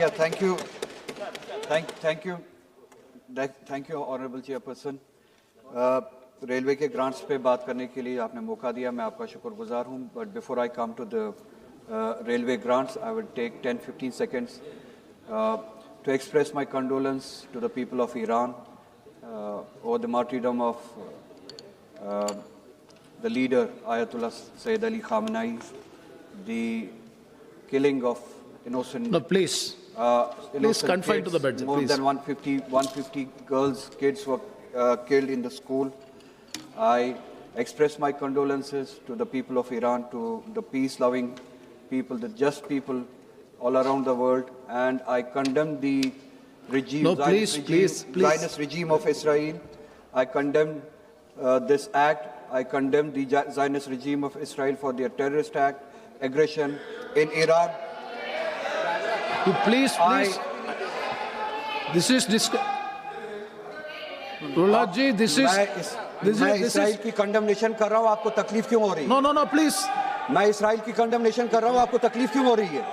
Yeah, thank you. Thank you. Thank you, Honorable Chairperson. Railway के grants पे बात करने के लिए आपने मौका दिया, मैं आपका शुक्रगुजार हूँ. But before I come to the railway grants, I will take 10-15 seconds to express my condolence to the people of Iran over the martyrdom of the leader Ayatollah Sayyid Ali Khamenei, the killing of innocent. No, please. Please confine kids. to the budget. More please. than 150 girls, kids were killed in the school. I express my condolences to the people of Iran, to the peace-loving people, the just people all around the world, and I condemn the regime, No, please. Zionist regime of Israel. I condemn this act. I condemn the Zionist regime of Israel for their terrorist act, aggression in Iran. You please. This is Rohit ji, this is. मैं Israel की condemnation कर रहा हूँ, आपको तकलीफ क्यों हो रही है? No, please. मैं इसराइल की कंडेमनेशन कर रहा हूँ, आपको तकलीफ क्यों हो रही है?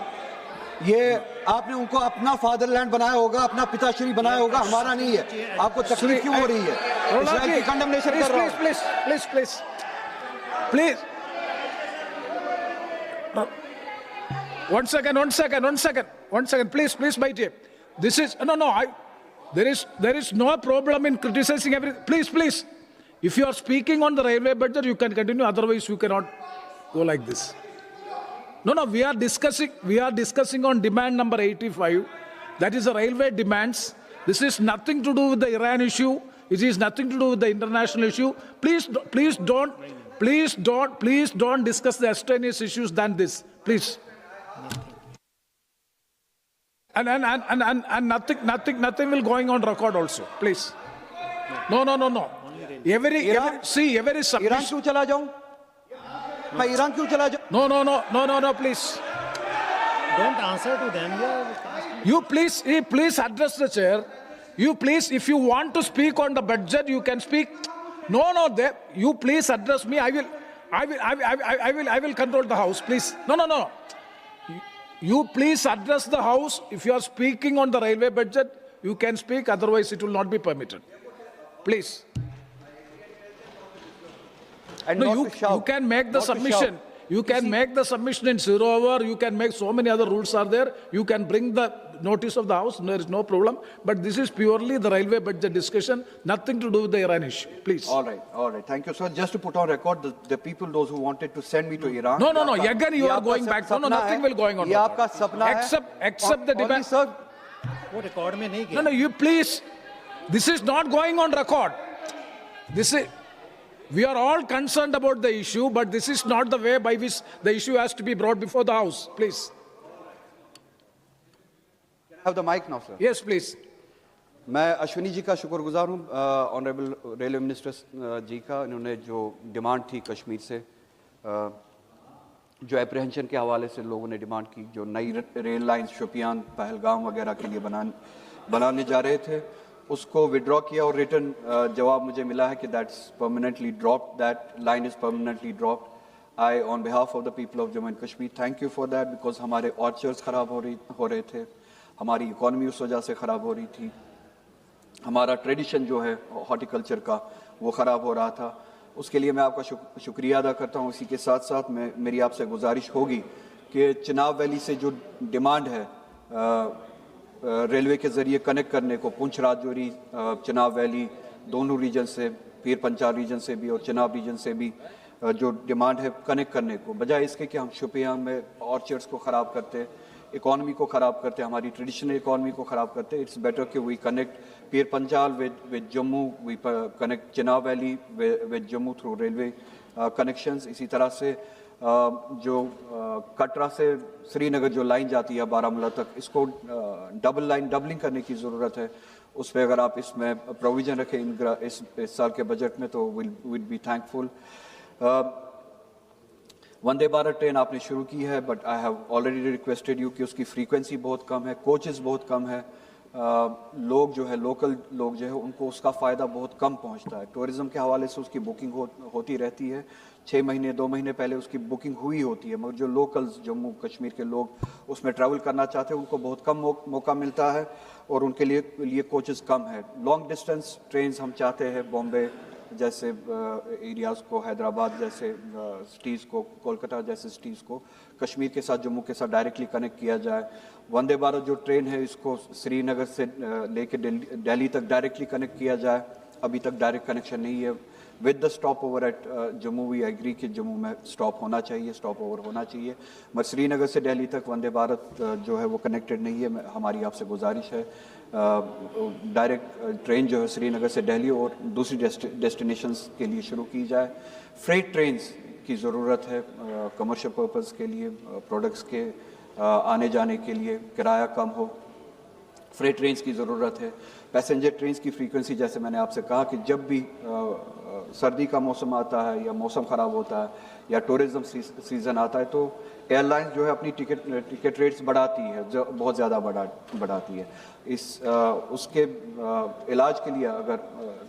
ये आपने उनको अपना फादरलैंड बनाया होगा, अपना पिताश्री बनाया होगा, हमारा नहीं है. आपको तकलीफ क्यों हो रही है? इसराइल की कंडेमनेशन कर रहा हूँ. Please. One second. Please, my dear. This is there is no problem in criticizing everything. Please. If you are speaking on the railway budget, you can continue. Otherwise, you cannot go like this. No. We are discussing on demand number 85. That is the railway demands. This is nothing to do with the Iran issue. It is nothing to do with the international issue. Please don't discuss the extraneous issues than this. Please. And nothing will going on record also. Please. No. Every submission. Iran क्यों चला जाऊं? मैं Iran क्यों चला जाऊं? No, please. Don't answer to them. You please address the chair. You please, if you want to speak on the budget, you can speak. No. You please address me. I will control the house. Please. No. You please address the house. If you are speaking on the railway budget, you can speak. Otherwise, it will not be permitted. Please. And No, not to shout. you can make the Not to submission. shout. You can make the submission in 0 hour. You can make so many other rules are there. You can bring the notice of the house. There is no problem. But this is purely the railway budget discussion. Nothing to do with the Iran issue. Please. All right. Thank you, sir. Just to put on record, the people, those who wanted to send me to Iran. No. Again, you are going back. No, nothing will going on. ये आपका सपना है. Except the debate. Sir, वो record में नहीं किया. No, you please. This is not going on record. We are all concerned about the issue, but this is not the way by which the issue has to be brought before the House. Please. have the mic now, sir. Yes, please. मैं अश्विनी जी का शुक्रगुजार हूँ, honourable railway minister जी का. इन्होंने जो demand थी कश्मीर से, जो एप्रीहेंशन के हवाले से लोगों ने डिमांड की, जो नई रेल लाइन शोपियान पहलगाम वगैरह के लिए बनाने जा रहे थे, उसको विड्रॉ किया और रिटर्न जवाब मुझे मिला है कि that's permanently dropped, that line is permanently dropped. I on behalf of the people of Jammu and Kashmir thank you for that, because हमारे ऑर्चर्ड्स ख़राब हो रहे थे, हमारी इकॉनमी उस वजह से ख़राब हो रही थी, हमारा ट्रेडिशन जो है हॉर्टिकल्चर का वो ख़राब हो रहा था. उसके लिए मैं आपका शुक्रिया अदा करता हूँ. इसी के साथ साथ मेरी आपसे गुजारिश होगी कि चिनाब वैली से जो डिमांड है रेलवे के ज़रिए कनेक्ट करने को, पुंछ राजौरी चिनाब वैली दोनों रीजन से, पीर पंचाल रीजन से भी और चिनाब रीजन से भी जो डिमांड है कनेक्ट करने को, बजाय इसके कि हम शोपियान में ऑर्चर्ड्स को ख़राब करते, इकॉनमी को ख़राब करते, हमारी ट्रेडिशनल इकॉनमी को ख़राब करते. इट्स बेटर कि we connect Pir Panjal with Jammu, we connect Chenab valley with Jammu through railway connections. इसी तरह से जो कटरा से श्रीनगर जो लाइन जाती है बारामूला तक, इसको डबलिंग करने की ज़रूरत है. उस पर अगर आप इसमें प्रोविज़न रखें इस साल के बजट में तो will be thankful. Vande Bharat train आपने शुरू की है, but I have already requested you कि उसकी फ्रीक्वेंसी बहुत कम है, कोचेस बहुत कम है, लोग जो है लोकल लोग जो है उनको उसका फ़ायदा बहुत कम पहुंचता है. टूरिज़्म के हवाले से उसकी बुकिंग होती रहती है, 6 महीने 2 महीने पहले उसकी बुकिंग हुई होती है, मगर जो लोकल्स जम्मू कश्मीर के लोग उसमें ट्रैवल करना चाहते हैं उनको बहुत कम मौका मिलता है और उनके लिए कोचेस कम है। लॉन्ग डिस्टेंस ट्रेन्स हम चाहते हैं बॉम्बे जैसे एरियाज़ को, हैदराबाद जैसे सिटीज़ को, कोलकाता जैसे सिटीज़ को कश्मीर के साथ, जम्मू के साथ डायरेक्टली कनेक्ट किया जाए। वंदे भारत जो ट्रेन है इसको श्रीनगर से लेके दिल्ली तक डायरेक्टली कनेक्ट किया जाए। अभी तक डायरेक्ट कनेक्शन नहीं है। With the stopover at Jammu we agree कि जम्मू में स्टॉप होना चाहिए, स्टॉप ओवर होना चाहिए, मगर श्रीनगर से दिल्ली तक वंदे भारत जो है वो कनेक्टेड नहीं है। हमारी आपसे गुजारिश है डायरेक्ट ट्रेन जो है श्रीनगर से दिल्ली और दूसरी डेस्टिनेशंस के लिए शुरू की जाए। फ्रेट ट्रेन्स की ज़रूरत है कमर्शियल पर्पज़ के लिए, प्रोडक्ट्स के आने जाने के लिए, किराया कम हो, फ्रेट ट्रेन्स की ज़रूरत है। पैसेंजर ट्रेन्स की फ्रीक्वेंसी, जैसे मैंने आपसे कहा कि जब भी सर्दी का मौसम आता है या मौसम ख़राब होता है या टूरिज़्म सीज़न आता है तो एयरलाइंस जो है अपनी टिकट रेट्स बढ़ाती है, बहुत ज़्यादा बढ़ाती है। उसके इलाज के लिए अगर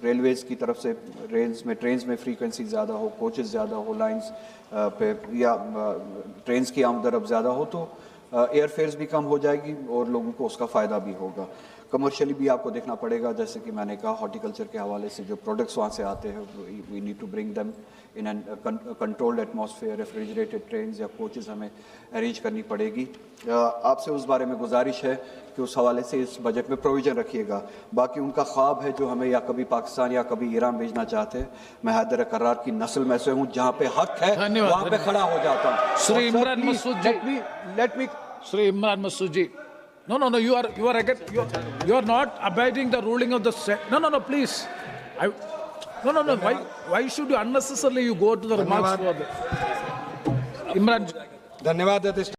रेलवेज़ की तरफ से ट्रेन्स में फ्रीक्वेंसी ज़्यादा हो, कोचेस ज़्यादा हो लाइंस पे, या ट्रेन्स की आमदरफ़्त ज़्यादा हो तो एयर फेयर्स भी कम हो जाएगी और लोगों को उसका फ़ायदा भी होगा। कमर्शियली भी आपको देखना पड़ेगा, जैसे कि मैंने कहा हॉर्टिकल्चर के हवाले से जो प्रोडक्ट्स वहाँ से आते हैं we need to bring them in a controlled atmosphere. Refrigerated trains या कोचेस हमें अरेंज करनी पड़ेगी। आपसे उस बारे में गुजारिश है कि उस हवाले से इस बजट में प्रोविज़न रखिएगा। बाकी उनका ख्वाब है जो हमें या कभी पाकिस्तान या कभी ईरान भेजना चाहते हैं, मैं हैदर करार की नस्ल में से हूँ, जहाँ पे हक है वहाँ पे खड़ा हो जाता हूँ। श्री इमरान मसूद जी, let me Sri Imran Masood ji. No, you are again. You are not abiding the ruling of the. No, please. No. Why should you unnecessarily you go to the remarks for the Imran? धन्यवाद।